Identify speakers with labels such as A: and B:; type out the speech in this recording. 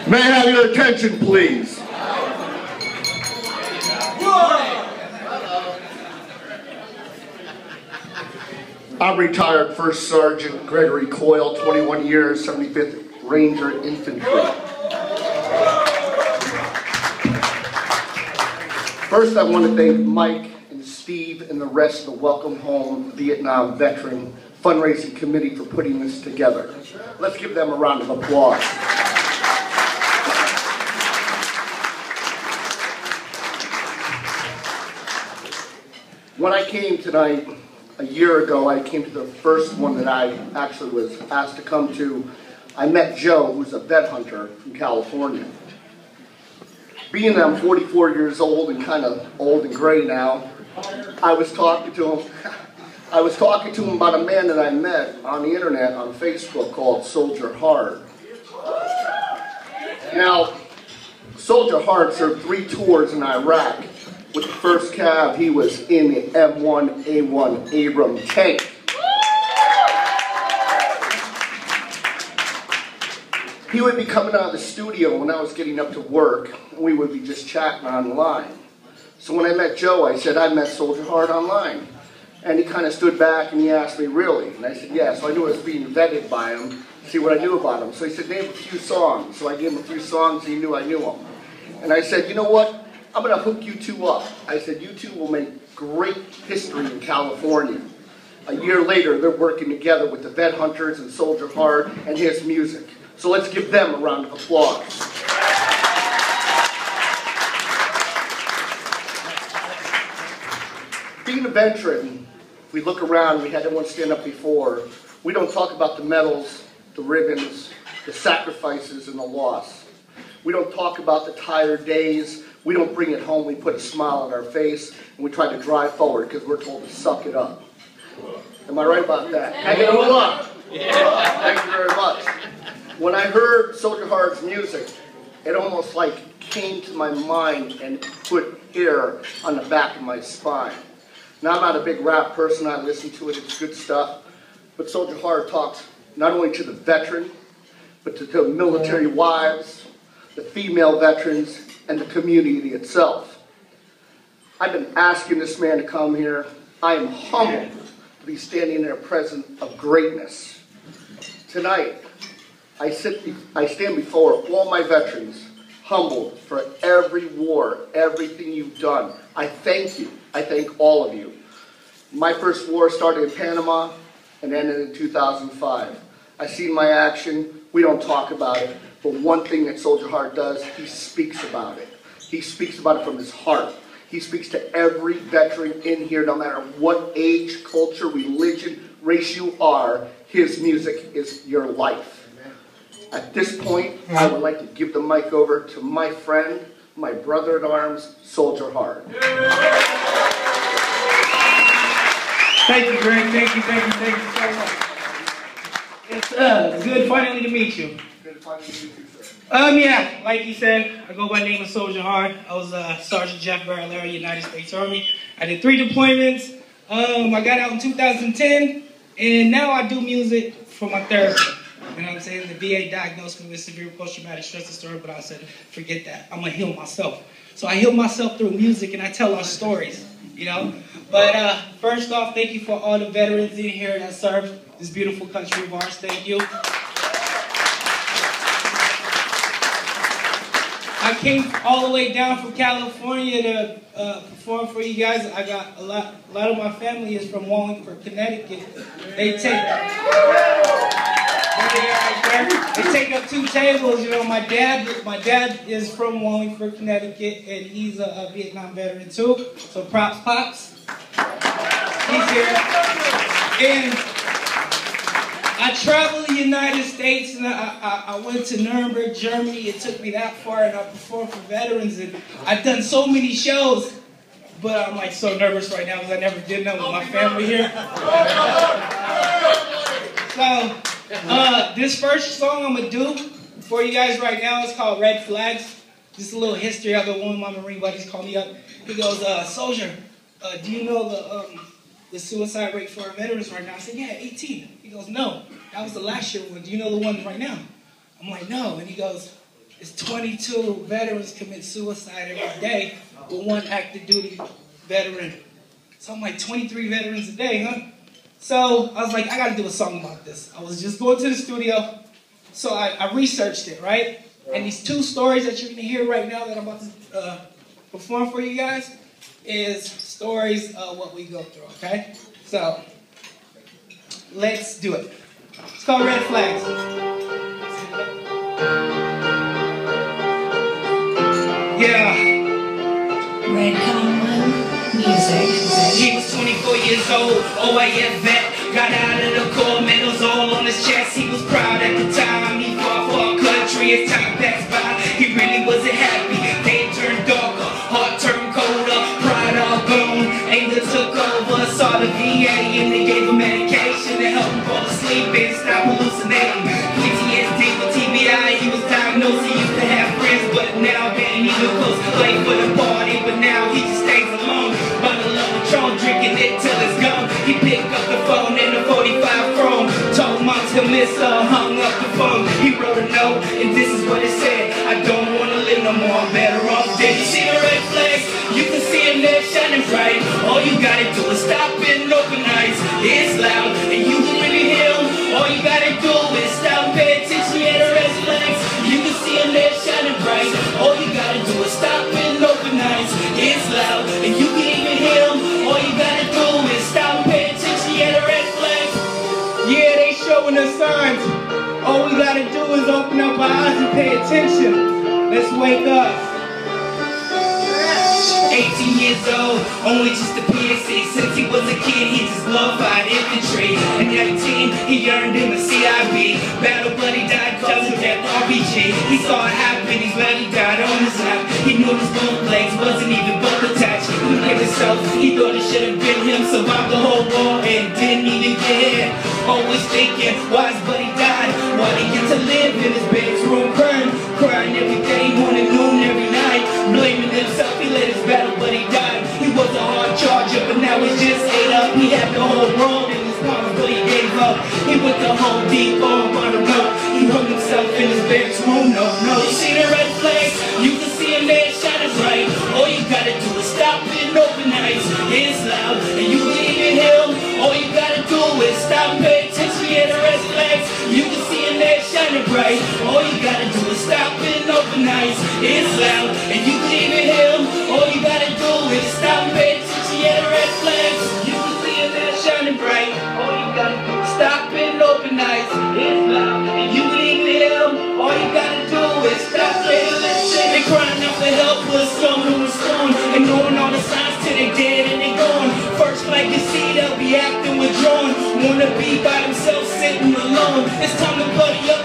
A: May I have your attention, please? I'm retired First Sergeant Gregory Coyle, 21 years, 75th Ranger Infantry. First, I want to thank Mike and Steve and the rest of the Welcome Home Vietnam Veteran Fundraising Committee for putting this together. Let's give them a round of applause. When I came tonight, a year ago, I came to the first one that I actually was asked to come to. I met Joe, who's a vet hunter from California. Being that I'm 44 years old and kind of old and gray now, I was talking to him about a man that I met on the internet on Facebook called SoldierHard. Now, SoldierHard served 3 tours in Iraq. With the first cav, he was in the M1A1 Abrams tank. He would be coming out of the studio when I was getting up to work, and we would be just chatting online. So when I met Joe, I said, I met SoldierHard online. And he kind of stood back and he asked me, really? And I said, yeah. So I knew I was being vetted by him to see what I knew about him. So he said, name a few songs. So I gave him a few songs and he knew I knew them. And I said, you know what? I'm going to hook you two up. I said, you two will make great history in California. A year later, they're working together with the Vet Hunters and SoldierHard and his music. So let's give them a round of applause. Being a veteran, if we look around, we had everyone stand up before, we don't talk about the medals, the ribbons, the sacrifices, and the loss. We don't talk about the tired days. We don't bring it home. We put a smile on our face, and we try to drive forward because we're told to suck it up. Am I right about that? Can I get a little up? Yeah. Thank you very much. When I heard SoldierHard's music, it almost like came to my mind and put hair on the back of my spine. Now, I'm not a big rap person. I listen to it. It's good stuff. But SoldierHard talks not only to the veteran, but to the military wives, the female veterans, and the community itself. I've been asking this man to come here. I am humbled to be standing there present of greatness. Tonight, I stand before all my veterans, humbled for every war, everything you've done. I thank you. I thank all of you. My first war started in Panama and ended in 2005. I've seen my action. We don't talk about it. But one thing that SoldierHard does, he speaks about it. He speaks about it from his heart. He speaks to every veteran in here, no matter what age, culture, religion, race you are. His music is your life. At this point, I would like to give the mic over to my friend, my brother-at-arms, SoldierHard.
B: Thank you, Greg. Thank you so much. It's good finally to meet you.
A: Good to finally meet you, sir.
B: Yeah, like you said, I go by the name of SoldierHard. I was Sergeant Jeff Barrelera, United States Army. I did 3 deployments. I got out in 2010, and now I do music for my therapy. You know what I'm saying? The VA diagnosed me with severe post-traumatic stress disorder, but I said, forget that. I'm going to heal myself. So I heal myself through music, and I tell our stories, you know? But first off, thank you for all the veterans in here that serve this beautiful country of ours. Thank you. I came all the way down from California to perform for you guys. I got a lot of my family is from Wallingford, Connecticut. They take up 2 tables. You know, my dad is from Wallingford, Connecticut, and he's a Vietnam veteran too. So props, pops. He's here. And I traveled the United States, and I went to Nuremberg, Germany. It took me that far, and I performed for veterans, and I've done so many shows, but I'm like so nervous right now because I never did that with my family here. So this first song I'm gonna do for you guys right now is called Red Flags. Just a little history. I got one of my Marine buddies called me up. He goes, Soldier, do you know the suicide rate for our veterans right now? I said, yeah, 18. He goes, no, that was the last year one. Do you know the one right now? I'm like, no. And he goes, is 22 veterans commit suicide every day with one active duty veteran. So I'm like 23 veterans a day, huh? So I was like, I gotta do a song about this. I was just going to the studio, so I researched it, right? And these two stories that you're gonna hear right now that I'm about to perform for you guys is stories of what we go through, okay? So, let's do it. It's called Red Flags. Yeah.
C: Red Common Music.
B: He was 24 years old, OAF vet. Got out of the Corps, medals all on his chest. He was proud at the time, he fought for our country. As time passed by, he really wasn't happy. Day turned darker, heart turned colder. Pride all gone, anger took over. Saw the VA and they gave him medication to help him fall asleep and stop hallucinating. PTSD with TBI, he was diagnosed. He used to have friends, but now they ain't even close. Play for the party, but now he just stays alone. Bottle of Patron, drinking it till it's gone. He picked up the phone and the 45 chrome. Told moms to miss her, hung up the phone. He wrote a note, and this is what it said: I don't wanna live no more, I'm better off dead. You see the red flags? You can see them there shining bright. All you gotta do is stop and open eyes. It's loud, and you can really hear them. All you gotta do is stop and pay attention. Yeah, the red flags. You can see them there shining bright. All you gotta do is stop and open eyes. It's loud, and you can even hear them. All you gotta do is stop and pay attention. Yeah, the red flags. Yeah, they showing us signs. All we gotta do is open up our eyes and pay attention. Let's wake up. 18 years old, only just a PSC. Since he was a kid, he just glorified infantry. At 19, he earned him a CIB. Battle buddy died because of that RPG. He saw it happen, he's glad he died on his lap. He knew his both legs wasn't even both attached. He hit himself, he thought it should have been him. Survived the whole war and didn't even get hit. Always thinking, why his buddy died? Why he get to live in his bedroom crying? Crying every day, morning, noon, every night. Blaming himself, he let his battle buddy die. He was a hard charger, but now he's just ate up. He had the whole world in his palms, but he gave up. He went to Home Depot on the road. He hung himself in his bedroom. No, you see the red flags? You can see him there shining bright. All you gotta do is stop and open eyes. It's loud, and you can even hear him. All you gotta do is stop and pay attention. Yeah, the red flags. You can see him there shining bright. All you gotta do is stop and open eyes. It's loud, and you can even hear him. All you gotta do is stop and pay attention. Yeah, the red flags. You can see him there shining bright. All you gotta do is stop and open eyes. It's loud, and you can even hear him. All you gotta do is stop and listen. They crying out for help, but someone was gone. Ignoring all the signs till they dead and they gone. First like you see, they'll be acting withdrawn. Wanna be by themselves, sitting alone. It's time to buddy up.